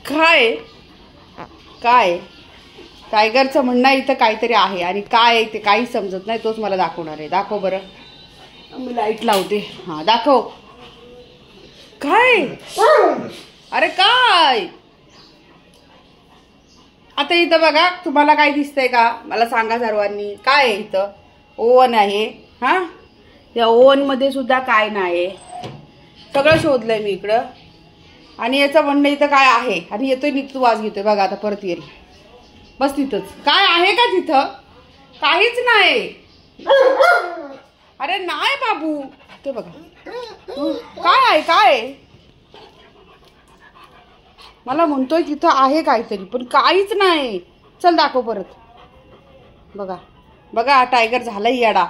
काय काय टायगरचं म्हणणं इथं काहीतरी आहे आणि काय आहे ते काही समजत नाही. तोच मला दाखवणार आहे. दाखव बरं. मी लाईट लावते. हां दाखव. काय अरे काय आता इथं बघा. तुम्हाला काय दिसतंय का मला सांगा सर्वांनी. काय आहे इथं? ओव्हन आहे. हां या ओव्हनमध्ये सुद्धा काय नाही. सगळं शोधलंय मी इकडं आणि याचं म्हणणं इथं काय आहे आणि येतोय निघतो वाज घेतोय. बघा आता परत येईल. बस तिथंच. काय आहे का तिथं? काहीच नाही. अरे नाही बाबू. ते बघा काय आहे. काय मला म्हणतोय तिथं आहे काहीतरी पण काहीच नाही. चल दाखव परत. बघा बघा टायगर झालाय येडा.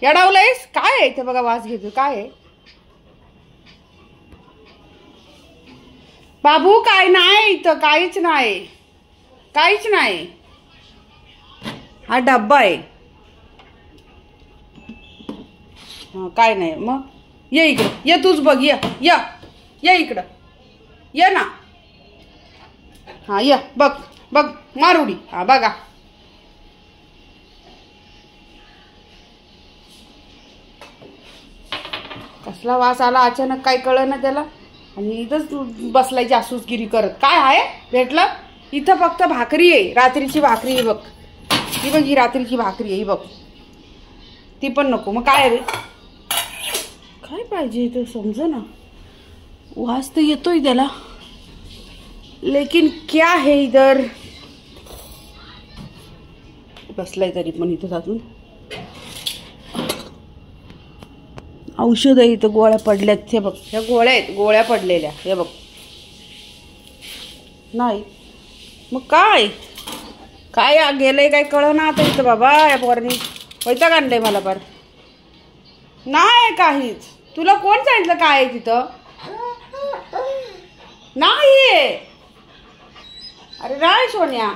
येडावलायस. काय आहे ते बघा. वास घेतो. काय आहे बाबू? काय नाही इथं. काहीच नाही. काहीच नाही. हा डब्बा आहे. हा काय नाही. मग ये इकडं. ये तूच बघ. ये इकडं. ये ना. हा ये बघ बघ मारुडी. हा बघा कसला वास आला अचानक. काय कळलं ना त्याला आणि इथंच बसलाय जासूसगिरी करत. काय आहे भेटलं इथं? फक्त भाकरी आहे. रात्रीची भाकरी आहे बघ. ही बघ ही रात्रीची भाकरी आहे. ही बघ. ती पण नको. मग काय रे काय पाहिजे इथं समज ना. वास तर येतोय त्याला लेकिन क्या है इधर. बसलाय तरी पण इथं अजून. औषध आहे इथं. गोळ्या पडल्यात. हे बघ ह्या गोळ्या आहेत. गोळ्या पडलेल्या. हे बघ. नाही मग काय काय गेलंय काय कळ ना आता इथं बाबा. या पोरांनी वैताग आणलंय मला. पर नाही काहीच. तुला कोण सांगितलं काय आहे तिथं? नाही. अरे राय सोन्या.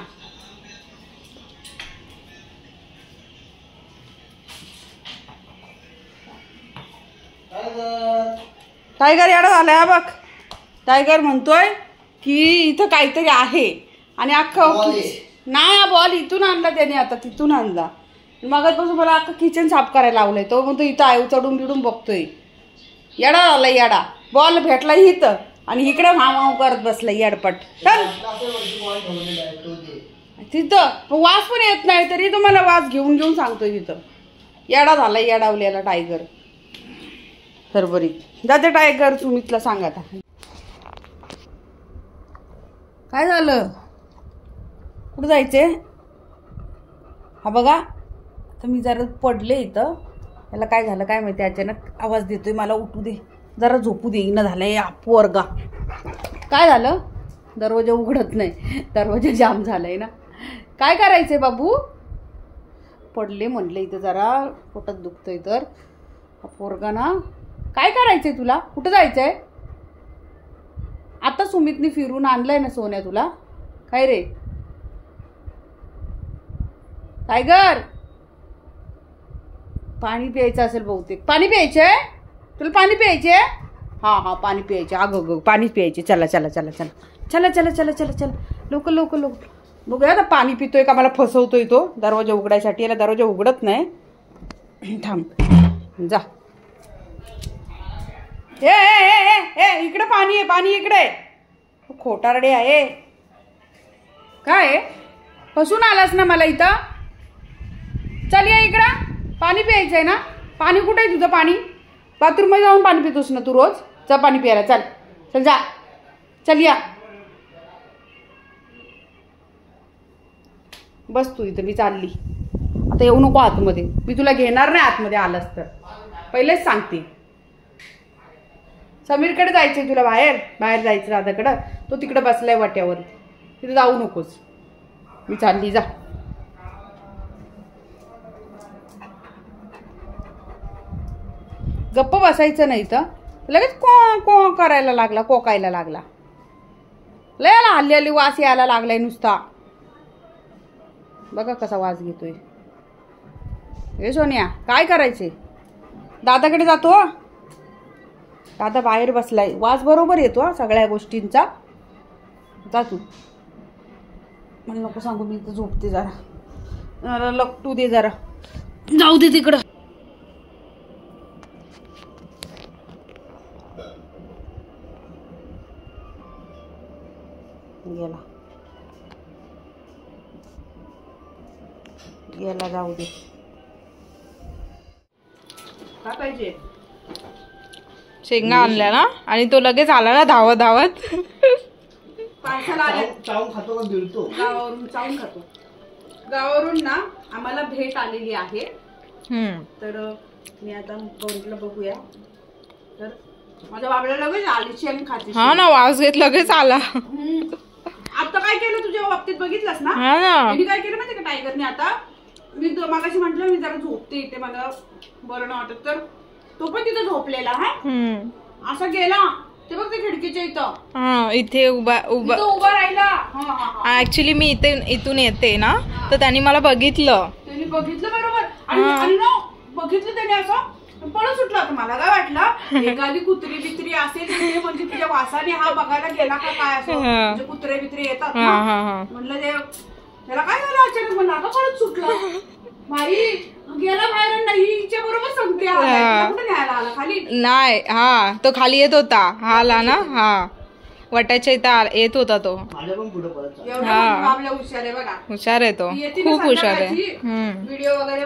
टायगर येडा झालाय बघ. टायगर म्हणतोय की इथं काहीतरी आहे आणि अख्खं नाही. बॉल इथून आणला त्याने. आता तिथून आणला. मगाचपासून मला अख्खं किचन साफ करायला लावलंय. तो म्हणतो इथं आहे. चढून बिडून बघतोय. येडा झाला येडा. बॉल भेटला इथं आणि इकडे माव करत बसला येडपट. तिथं वास पण येत नाही तरी तुम्हाला वास घेऊन घेऊन सांगतोय तिथं. येडा झाला येडावलेला टायगर. सरबरीत जाते टायगर. सुमितला सांगा आता काय झालं. कुठं जायचंय? हा बघा तर मी जरा पडले इथं. याला काय झालं काय माहिती. अचानक आवाज देतोय मला. उठू दे जरा. झोपू दे. इना झालंय पोरगा. काय झालं? दरवाजा उघडत नाही. दरवाजा जाम झालाय ना. काय करायचंय बाबू? पडले म्हणले इथं जरा. पोटात दुखतंय तर पोरगा ना. काय करायचंय तुला? कुठं जायचंय? आता सुमितने फिरून आणलंय ना सोन्या तुला. काय रे टायगर? पाणी प्यायचं असेल बहुतेक. पाणी प्यायचंय तुला? पाणी प्यायचे? हा हा पाणी प्यायचे. अगं पाणी प्यायचे. चला चला चला चला चला चला चला चला चला लवकर लवकर लवकर. बघूया आता पाणी पितोय का मला फसवतोय तो दरवाजा उघडायसाठी. याला दरवाजा उघडत नाही. थांब जा. ए इकडे पाणी आहे. पाणी इकडे. खोटारडे आहे. काय फसून आलास ना मला इथं. चल या इकडं. पाणी प्यायचंय ना. पाणी कुठे आहे तुझं? पाणी बाथरूममध्ये जाऊन पाणी पितोस ना तू रोज. जा पाणी प्यायला. चल चल जा. चल या. बस तू इथं. मी चालली आता. येऊ नको आतमध्ये. मी तुला घेणार नाही आतमध्ये आलास तर. पहिलेच सांगते. समीरकडे जायचंय तुला. बाहेर जायचं दादाकडं. तो तिकडे बसलाय वाट्यावर. तिथे जाऊ नकोस. मी चालली. जा. गप्प बसायचं नाही तर लगेच को करायला लागला. कोकायला लागला. लय हल्ली हल्ली वास यायला लागलाय नुसता. बघा कसा वास घेतोय. हे सोनिया काय करायचे? दादाकडे जातो. दादा बाहेर बसलाय. वास बरोबर येतो सगळ्या गोष्टींचा. जा तू, मला नको सांगू, मी इथं झोपते जरा. मला लपटू दे जरा, जाऊ दे तिकडं. गेला गेला, जाऊ दे. काय पाहिजे? शेंगा आणल्या ना, आणि तो लगेच आला ना धावत धावत. पार्सल आले. चावून खातो का गिळतो? गावावरून चावून खातो. गावावरून ना आम्हाला भेट आलेली आहे. तर मी आता म्हटलं बघूया. तर माझ्या बाबड्याला लगेच आली शेंग खाते. हा ना, वास घेत लगेच आला. आता काय केलं तुझ्या बाबतीत बघितलंस ना? हा ना, मी काय केलं माहिती का टायगरने? आता मी मागाशी म्हटलं मी जरा झोपते इथे, मला बरं नाही वाटत. तर तो पण तिथं झोपलेला हा, असा गेला. ते बघ ते खिडकीच्या इथं, हा इथे उभा राहिला. ऍक्च्युली मी इथून येते ना, तर त्यांनी मला बघितलं. त्यांनी बघितलं बरोबर, आणि ना बघितलं त्याने असं पळत सुटला होता. मला काय वाटलं एखादी कुत्री बित्री असेल, म्हणजे तिच्या वासाने हा बघायला गेला का काय, असं म्हणजे कुत्रे बित्रे येतात ना. म्हणलं ते त्याला काय झालं अचानक, म्हणलं आता पळत सुटला. बाई गेला बाहेर, नाहीच्या बरोबर सांगते. कुठे न्यायला आला खाली? नाही, हा तो खाली येत होता. हा आला ना, हा वटाच्या इथं येत होता तो. आपल्या हुशार आहे बघा, हुशार आहे तो, खूप हुशार आहे. व्हिडिओ वगैरे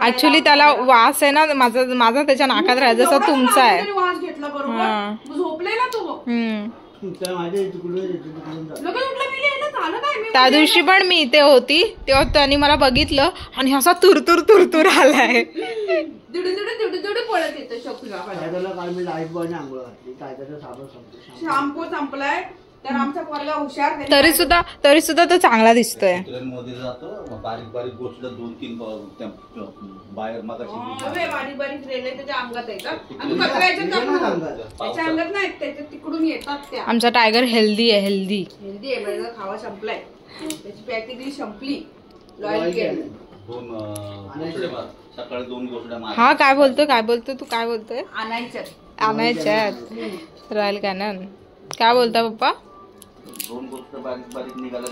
ऍक्च्युली त्याला वास आहे ना, माझा त्याच्या नाकात राहायचा, जसा तुमचा आहे. वास घेतला बरोबर, झोपलेला तो. त्या दिवशी पण मी इथे होती, तेव्हा त्यांनी मला बघितलं आणि असा तुरतुर आलाय. पळत येतो. शॅम्पू संपलाय, तर आमचा पोरगा हुशार. तरी सुद्धा तो चांगला दिसतोय. बारीक बारीक गोष्ट 2-3 बाहेर बारीक बारीक रेल्वे त्याच्या अंगात आहे का? त्याच्या अंगात नाही, त्याच्या तिकडून येतात त्या. आमचा टायगर हेल्दी आहे, हेल्दी आहे. खावा संपलाय, त्याची पॅकेजिंग संपली. लॉयल केलं. सकाळी 2 गोष्ट. हा काय बोलतोय तू? काय बोलतोय? आणायच्यात रॉयल कॅनन. काय बोलता पप्पा? 2 गोष्ट बारीक बारीक निघाल्या.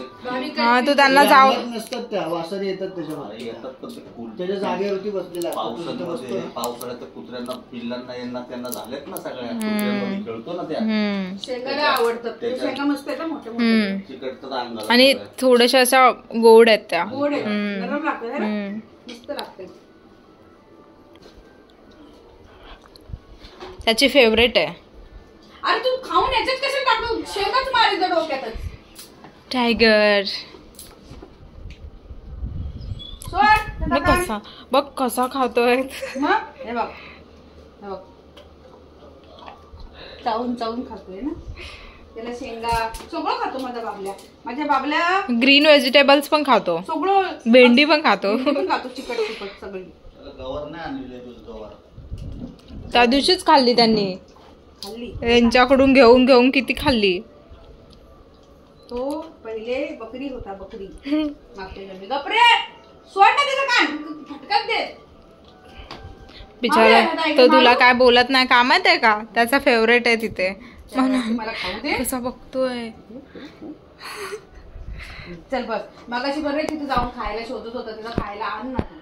हा तू त्यांना जाऊ नसतात, त्या वासाने येतात त्याच्या जागेवरती बसलेला. पावसाळ्यात कुत्र्यांना पिल्लांना यांना त्यांना झालेत ना सगळ्या. खेळतो ना त्या शेंगाला आवडतात. शेंगा मस्त आहेत मोठ्या चिकटतात अंगाला, आणि थोड्याशा अशा गोड आहेत त्या. गोड आहे, नरम लागतात, मस्त लागतात. त्याची फेवरेट आहे. अरे तू खाऊन याच्यात कसं टाकतो? शेंगाच मारी डोक्यातच. टायगर बघ कसा खातोय. हे बघ चावून खातोय ना. त्याला शेंगा सगळं खातो माझ्या बाबल्या. ग्रीन व्हेजिटेबल्स पण खातो, सगळं. भेंडी पण खातो, चिकट सगळी. गवर नाही आणलेले गवर. त्या दिवशीच खाल्ली त्यांनी. खाल्ली यांच्याकडून घेऊन किती खाल्ली. तो पहिले बकरी होता, बकरी मागच्या जन्मी. गपरे सोड ना त्याचं कान, फटकात दे. बिचारा तो तुला काय बोलत नाही का माहित आहे का? त्याचा फेवरेट आहे तिथे. मला खाऊ दे. कसा बघतोय. चल बस, मगाशी बरं तिथे जाऊन खायला शोधत होता, त्याचा खायला आण ना तू.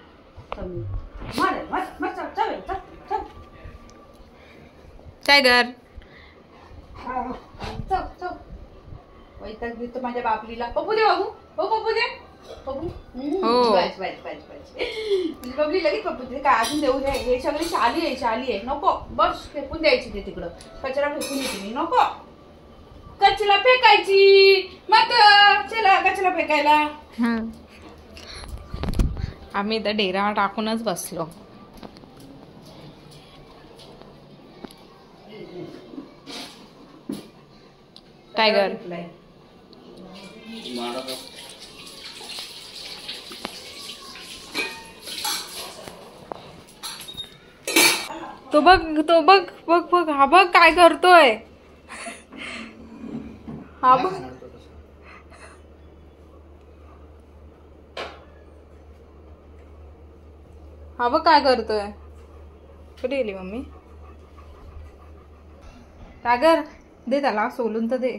टायगर वैताग देतो माझ्या बाबलीला. पप्पू दे बाबू, पप्पू दे पप्पू. बबली लगेच पप्पू दे. काय अजून देऊ दे? हे सगळी शाली आहे. नको, बस फेकून द्यायची ते तिकडं. कचरा फेकून येते मी. नको कचरा फेकायची. मग चला कचरा फेकायला. आम्ही इथं डेरा टाकूनच बसलो. टायगर तो बघ हा बघ काय करतोय. हा बघ काय करतोय. कुठे गेली मम्मी? टायगर दे त्याला सोलून तर दे.